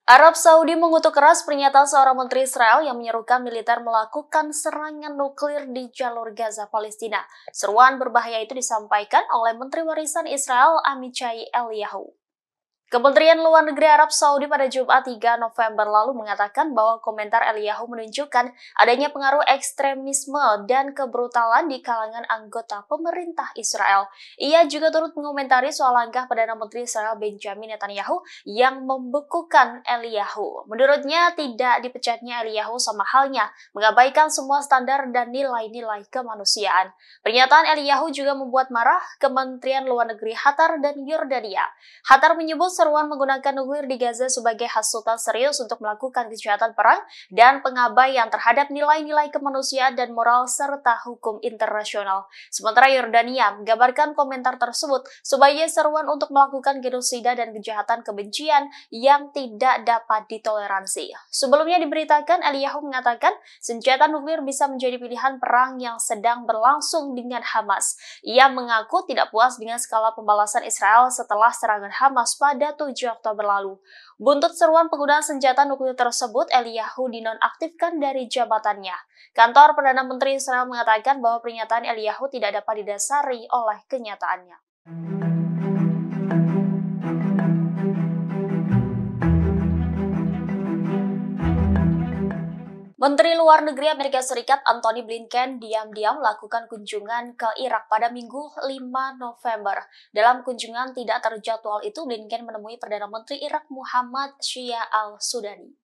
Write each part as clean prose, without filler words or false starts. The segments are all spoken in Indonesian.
Arab Saudi mengutuk keras pernyataan seorang menteri Israel yang menyerukan militer melakukan serangan nuklir di jalur Gaza, Palestina. Seruan berbahaya itu disampaikan oleh Menteri Warisan Israel Amichai Eliyahu. Kementerian Luar Negeri Arab Saudi pada Jumat 3 November lalu mengatakan bahwa komentar Eliyahu menunjukkan adanya pengaruh ekstremisme dan kebrutalan di kalangan anggota pemerintah Israel. Ia juga turut mengomentari soal langkah Perdana Menteri Israel Benjamin Netanyahu yang membekukan Eliyahu. Menurutnya, tidak dipecatnya Eliyahu sama halnya mengabaikan semua standar dan nilai-nilai kemanusiaan. Pernyataan Eliyahu juga membuat marah Kementerian Luar Negeri Qatar dan Yordania. Qatar menyebut seruan menggunakan nuklir di Gaza sebagai hasutan serius untuk melakukan kejahatan perang dan pengabaian terhadap nilai-nilai kemanusiaan dan moral serta hukum internasional. Sementara Yordania menggambarkan komentar tersebut sebagai seruan untuk melakukan genosida dan kejahatan kebencian yang tidak dapat ditoleransi. Sebelumnya diberitakan Eliyahu mengatakan senjata nuklir bisa menjadi pilihan perang yang sedang berlangsung dengan Hamas. Ia mengaku tidak puas dengan skala pembalasan Israel setelah serangan Hamas pada 7 Oktober lalu. Buntut seruan penggunaan senjata nuklir tersebut, Eliyahu dinonaktifkan dari jabatannya. Kantor Perdana Menteri Israel mengatakan bahwa pernyataan Eliyahu tidak dapat didasari oleh kenyataannya. Menteri Luar Negeri Amerika Serikat Antony Blinken diam-diam melakukan kunjungan ke Irak pada Minggu 5 November. Dalam kunjungan tidak terjadwal itu, Blinken menemui Perdana Menteri Irak Muhammad Shia al-Sudani.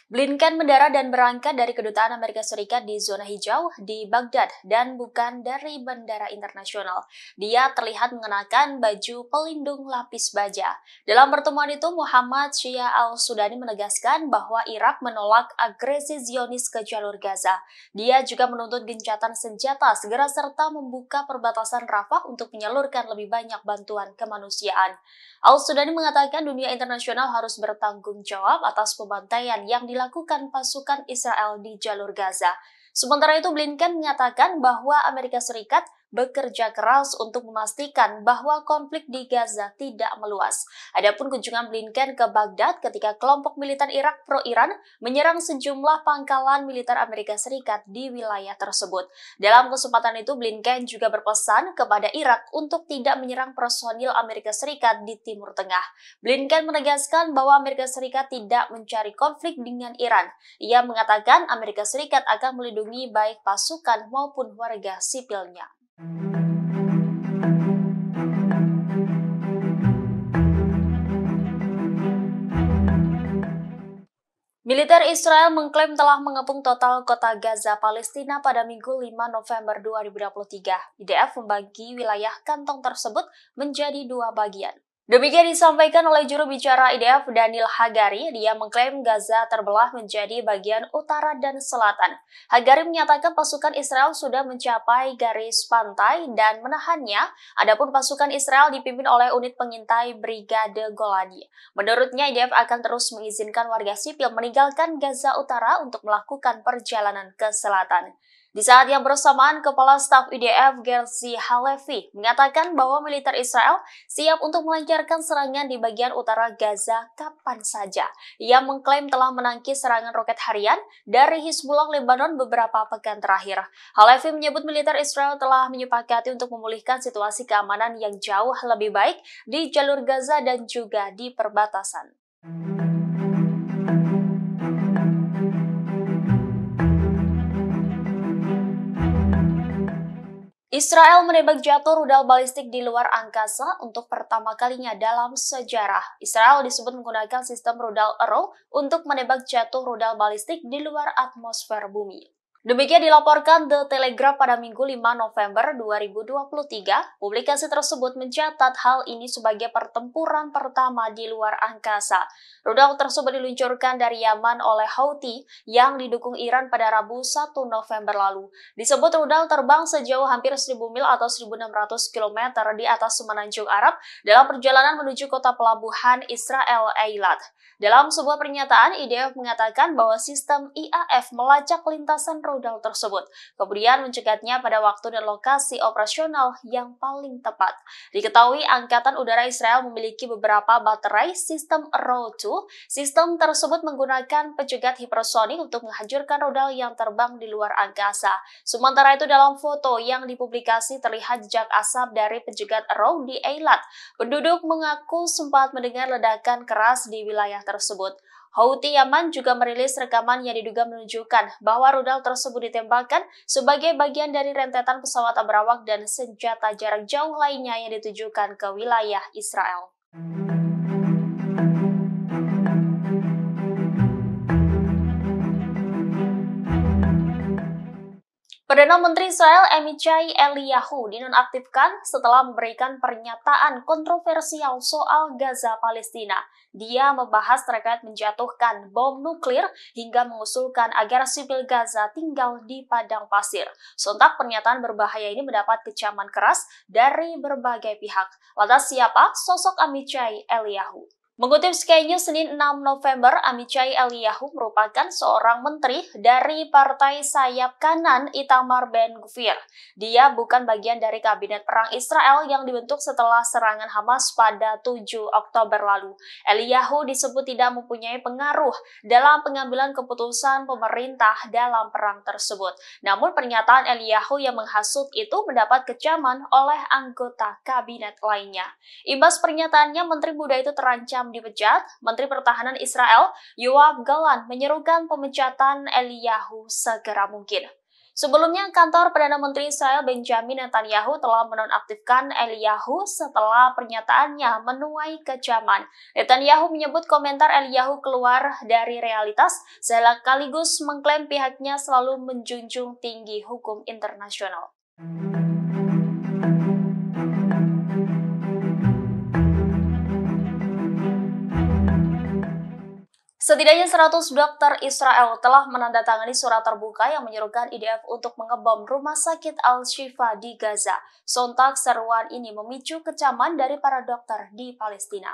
Blinken mendarat dan berangkat dari Kedutaan Amerika Serikat di zona hijau di Baghdad dan bukan dari bandara internasional. Dia terlihat mengenakan baju pelindung lapis baja. Dalam pertemuan itu, Muhammad Shia al-Sudani menegaskan bahwa Irak menolak agresi Zionis ke jalur Gaza. Dia juga menuntut gencatan senjata segera serta membuka perbatasan Rafah untuk menyalurkan lebih banyak bantuan kemanusiaan. Al-Sudani mengatakan dunia internasional harus bertanggung jawab atas pembantaian yang dilakukan pasukan Israel di jalur Gaza. Sementara itu, Blinken menyatakan bahwa Amerika Serikat bekerja keras untuk memastikan bahwa konflik di Gaza tidak meluas. Adapun kunjungan Blinken ke Baghdad ketika kelompok militer Irak pro-Iran menyerang sejumlah pangkalan militer Amerika Serikat di wilayah tersebut. Dalam kesempatan itu, Blinken juga berpesan kepada Irak untuk tidak menyerang personil Amerika Serikat di Timur Tengah. Blinken menegaskan bahwa Amerika Serikat tidak mencari konflik dengan Iran. Ia mengatakan Amerika Serikat akan melindungi baik pasukan maupun warga sipilnya. Militer Israel mengklaim telah mengepung total kota Gaza, Palestina pada Minggu 5 November 2023. IDF membagi wilayah kantong tersebut menjadi 2 bagian. Demikian disampaikan oleh juru bicara IDF Daniel Hagari. Dia mengklaim Gaza terbelah menjadi bagian utara dan selatan. Hagari menyatakan pasukan Israel sudah mencapai garis pantai dan menahannya. Adapun pasukan Israel dipimpin oleh unit pengintai Brigade Golani. Menurutnya IDF akan terus mengizinkan warga sipil meninggalkan Gaza Utara untuk melakukan perjalanan ke selatan. Di saat yang bersamaan, Kepala Staf IDF Gerzi Halevi mengatakan bahwa militer Israel siap untuk melancarkan serangan di bagian utara Gaza kapan saja. Ia mengklaim telah menangkis serangan roket harian dari Hizbullah Lebanon beberapa pekan terakhir. Halevi menyebut militer Israel telah menyepakati untuk memulihkan situasi keamanan yang jauh lebih baik di jalur Gaza dan juga di perbatasan. Israel menembak jatuh rudal balistik di luar angkasa untuk pertama kalinya dalam sejarah. Israel disebut menggunakan sistem rudal Arrow untuk menembak jatuh rudal balistik di luar atmosfer bumi. Demikian dilaporkan The Telegraph pada Minggu 5 November 2023. Publikasi tersebut mencatat hal ini sebagai pertempuran pertama di luar angkasa. Rudal tersebut diluncurkan dari Yaman oleh Houthi yang didukung Iran pada Rabu 1 November lalu. Disebut rudal terbang sejauh hampir 1000 mil atau 1600 km di atas semenanjung Arab dalam perjalanan menuju kota pelabuhan Israel Eilat. Dalam sebuah pernyataan, IDF mengatakan bahwa sistem IAF melacak lintasan rudal rudal tersebut, kemudian mencegatnya pada waktu dan lokasi operasional yang paling tepat. Diketahui Angkatan Udara Israel memiliki beberapa baterai sistem Arrow 2. Sistem tersebut menggunakan pencegat hipersonik untuk menghancurkan rudal yang terbang di luar angkasa. Sementara itu dalam foto yang dipublikasi terlihat jejak asap dari pencegat Arrow di Eilat. Penduduk mengaku sempat mendengar ledakan keras di wilayah tersebut. Houthi Yaman juga merilis rekaman yang diduga menunjukkan bahwa rudal tersebut ditembakkan sebagai bagian dari rentetan pesawat berawak dan senjata jarak jauh lainnya yang ditujukan ke wilayah Israel. Perdana Menteri Israel Amichai Eliyahu dinonaktifkan setelah memberikan pernyataan kontroversial soal Gaza Palestina. Dia membahas terkait menjatuhkan bom nuklir hingga mengusulkan agar sipil Gaza tinggal di padang pasir. Sontak pernyataan berbahaya ini mendapat kecaman keras dari berbagai pihak. Lantas siapa sosok Amichai Eliyahu? Mengutip Sky News Senin 6 November, Amichai Eliyahu merupakan seorang menteri dari partai sayap kanan Itamar Ben-Gvir. Dia bukan bagian dari kabinet perang Israel yang dibentuk setelah serangan Hamas pada 7 Oktober lalu. Eliyahu disebut tidak mempunyai pengaruh dalam pengambilan keputusan pemerintah dalam perang tersebut. Namun pernyataan Eliyahu yang menghasut itu mendapat kecaman oleh anggota kabinet lainnya. Imbas pernyataannya, Menteri Muda itu terancam dipecat. Menteri Pertahanan Israel Yoav Gallant menyerukan pemecatan Eliyahu segera mungkin. Sebelumnya, kantor Perdana Menteri Israel Benjamin Netanyahu telah menonaktifkan Eliyahu setelah pernyataannya menuai kecaman. Netanyahu menyebut komentar Eliyahu keluar dari realitas, sekaligus mengklaim pihaknya selalu menjunjung tinggi hukum internasional. Setidaknya 100 dokter Israel telah menandatangani surat terbuka yang menyerukan IDF untuk mengebom rumah sakit Al-Shifa di Gaza. Sontak seruan ini memicu kecaman dari para dokter di Palestina.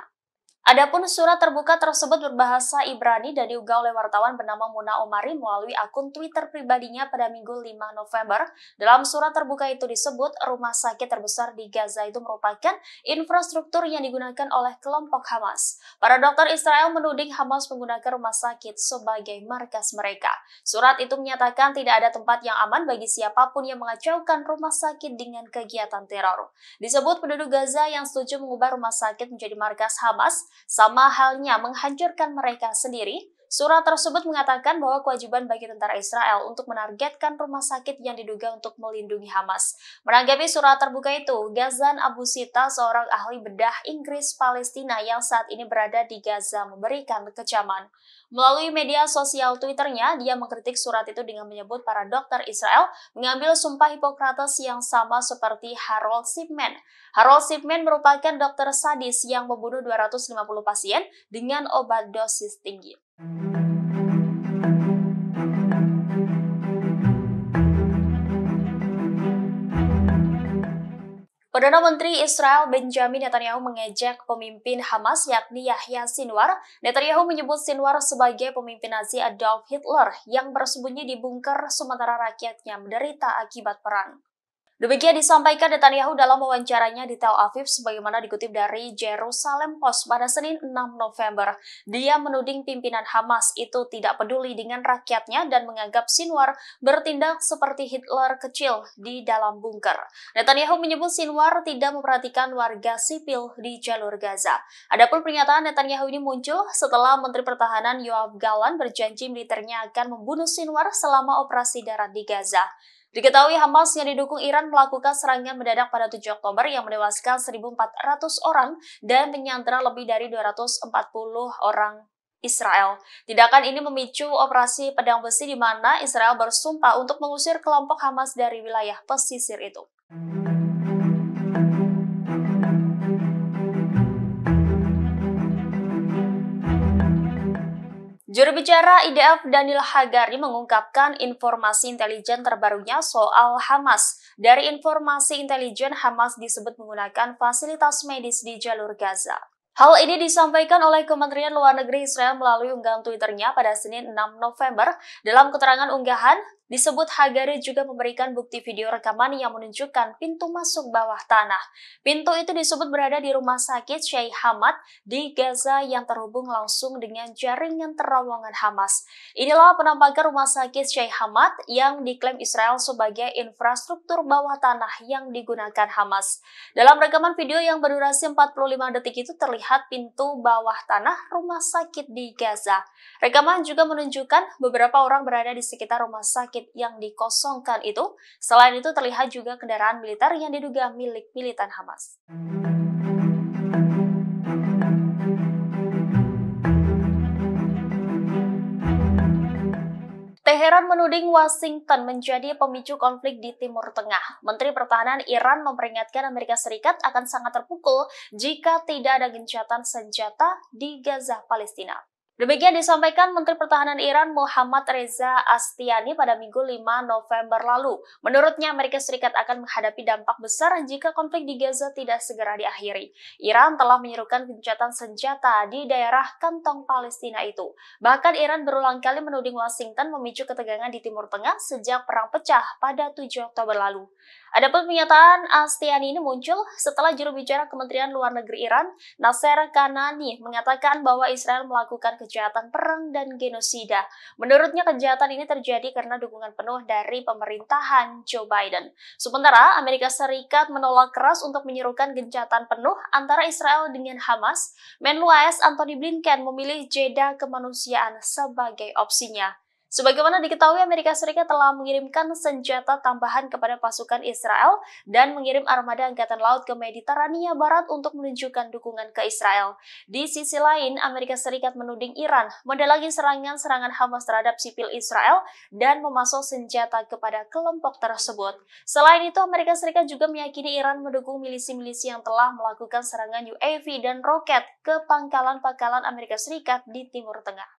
Adapun surat terbuka tersebut berbahasa Ibrani dan diunggah oleh wartawan bernama Muna Omari melalui akun Twitter pribadinya pada Minggu 5 November. Dalam surat terbuka itu disebut rumah sakit terbesar di Gaza itu merupakan infrastruktur yang digunakan oleh kelompok Hamas. Para dokter Israel menuding Hamas menggunakan rumah sakit sebagai markas mereka. Surat itu menyatakan tidak ada tempat yang aman bagi siapapun yang mengacaukan rumah sakit dengan kegiatan teror. Disebut penduduk Gaza yang setuju mengubah rumah sakit menjadi markas Hamas, sama halnya menghancurkan mereka sendiri. Surat tersebut mengatakan bahwa kewajiban bagi tentara Israel untuk menargetkan rumah sakit yang diduga untuk melindungi Hamas. Menanggapi surat terbuka itu, Ghazan Abu Sita, seorang ahli bedah Inggris Palestina yang saat ini berada di Gaza, memberikan kecaman. Melalui media sosial Twitternya, dia mengkritik surat itu dengan menyebut para dokter Israel mengambil sumpah Hipokrates yang sama seperti Harold Shipman. Harold Shipman merupakan dokter sadis yang membunuh 250 pasien dengan obat dosis tinggi. Perdana Menteri Israel Benjamin Netanyahu mengejek pemimpin Hamas yakni Yahya Sinwar. Netanyahu menyebut Sinwar sebagai pemimpin Nazi Adolf Hitler yang bersembunyi di bunker sementara rakyatnya menderita akibat perang. Demikian disampaikan Netanyahu dalam wawancaranya di Tel Aviv sebagaimana dikutip dari Jerusalem Post pada Senin 6 November. Dia menuding pimpinan Hamas itu tidak peduli dengan rakyatnya dan menganggap Sinwar bertindak seperti Hitler kecil di dalam bunker. Netanyahu menyebut Sinwar tidak memperhatikan warga sipil di jalur Gaza. Adapun pernyataan Netanyahu ini muncul setelah Menteri Pertahanan Yoav Gallant berjanji militernya akan membunuh Sinwar selama operasi darat di Gaza. Diketahui Hamas yang didukung Iran melakukan serangan mendadak pada 7 Oktober yang menewaskan 1.400 orang dan menyandera lebih dari 240 orang Israel. Tindakan ini memicu operasi pedang besi di mana Israel bersumpah untuk mengusir kelompok Hamas dari wilayah pesisir itu. Juru bicara IDF Daniel Hagari mengungkapkan informasi intelijen terbarunya soal Hamas. Dari informasi intelijen, Hamas disebut menggunakan fasilitas medis di jalur Gaza. Hal ini disampaikan oleh Kementerian Luar Negeri Israel melalui unggahan Twitternya pada Senin 6 November. Dalam keterangan unggahan, Disebut Hagari juga memberikan bukti video rekaman yang menunjukkan pintu masuk bawah tanah. Pintu itu disebut berada di rumah sakit Sheikh Hamad di Gaza yang terhubung langsung dengan jaringan terowongan Hamas. Inilah penampakan rumah sakit Sheikh Hamad yang diklaim Israel sebagai infrastruktur bawah tanah yang digunakan Hamas. Dalam rekaman video yang berdurasi 45 detik itu terlihat pintu bawah tanah rumah sakit di Gaza. Rekaman juga menunjukkan beberapa orang berada di sekitar rumah sakit yang dikosongkan itu. Selain itu terlihat juga kendaraan militer yang diduga milik militan Hamas. Teheran menuding Washington menjadi pemicu konflik di Timur Tengah. Menteri Pertahanan Iran memperingatkan Amerika Serikat akan sangat terpukul jika tidak ada gencatan senjata di Gaza, Palestina. Demikian disampaikan Menteri Pertahanan Iran Muhammad Reza Astiani pada Minggu 5 November lalu. Menurutnya Amerika Serikat akan menghadapi dampak besar jika konflik di Gaza tidak segera diakhiri. Iran telah menyerukan gencatan senjata di daerah kantong Palestina itu. Bahkan Iran berulang kali menuding Washington memicu ketegangan di Timur Tengah sejak perang pecah pada 7 Oktober lalu. Adapun pernyataan Astiani ini muncul setelah juru bicara Kementerian Luar Negeri Iran, Nasser Kanani, mengatakan bahwa Israel melakukan kejahatan perang dan genosida. Menurutnya kejahatan ini terjadi karena dukungan penuh dari pemerintahan Joe Biden. Sementara Amerika Serikat menolak keras untuk menyerukan gencatan penuh antara Israel dengan Hamas. Menlu AS Antony Blinken memilih jeda kemanusiaan sebagai opsinya. Sebagaimana diketahui, Amerika Serikat telah mengirimkan senjata tambahan kepada pasukan Israel dan mengirim armada angkatan laut ke Mediterania Barat untuk menunjukkan dukungan ke Israel. Di sisi lain, Amerika Serikat menuding Iran mendalangi serangan-serangan Hamas terhadap sipil Israel dan memasok senjata kepada kelompok tersebut. Selain itu, Amerika Serikat juga meyakini Iran mendukung milisi-milisi yang telah melakukan serangan UAV dan roket ke pangkalan-pangkalan Amerika Serikat di Timur Tengah.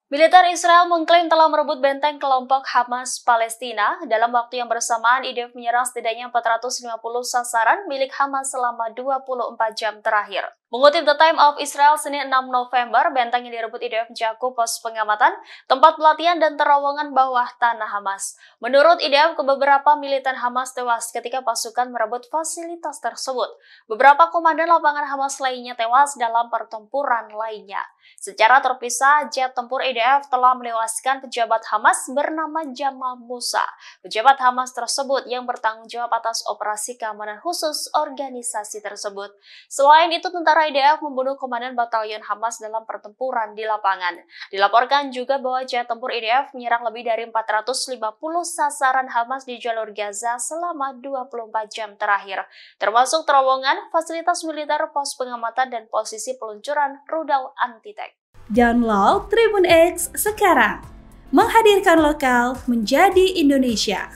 Militer Israel mengklaim telah merebut benteng kelompok Hamas Palestina. Dalam waktu yang bersamaan, IDF menyerang setidaknya 450 sasaran milik Hamas selama 24 jam terakhir. Mengutip The Time of Israel Senin 6 November, benteng yang direbut IDF mencakup pos pengamatan, tempat pelatihan, dan terowongan bawah tanah Hamas. Menurut IDF, beberapa militan Hamas tewas ketika pasukan merebut fasilitas tersebut. Beberapa komandan lapangan Hamas lainnya tewas dalam pertempuran lainnya. Secara terpisah, jet tempur IDF telah menewaskan pejabat Hamas bernama Jamal Musa. Pejabat Hamas tersebut yang bertanggung jawab atas operasi keamanan khusus organisasi tersebut. Selain itu, tentara IDF membunuh komandan batalion Hamas dalam pertempuran di lapangan. Dilaporkan juga bahwa jet tempur IDF menyerang lebih dari 450 sasaran Hamas di jalur Gaza selama 24 jam terakhir, termasuk terowongan, fasilitas militer, pos pengamatan, dan posisi peluncuran rudal anti-tank. Download Tribun X sekarang, menghadirkan lokal menjadi Indonesia.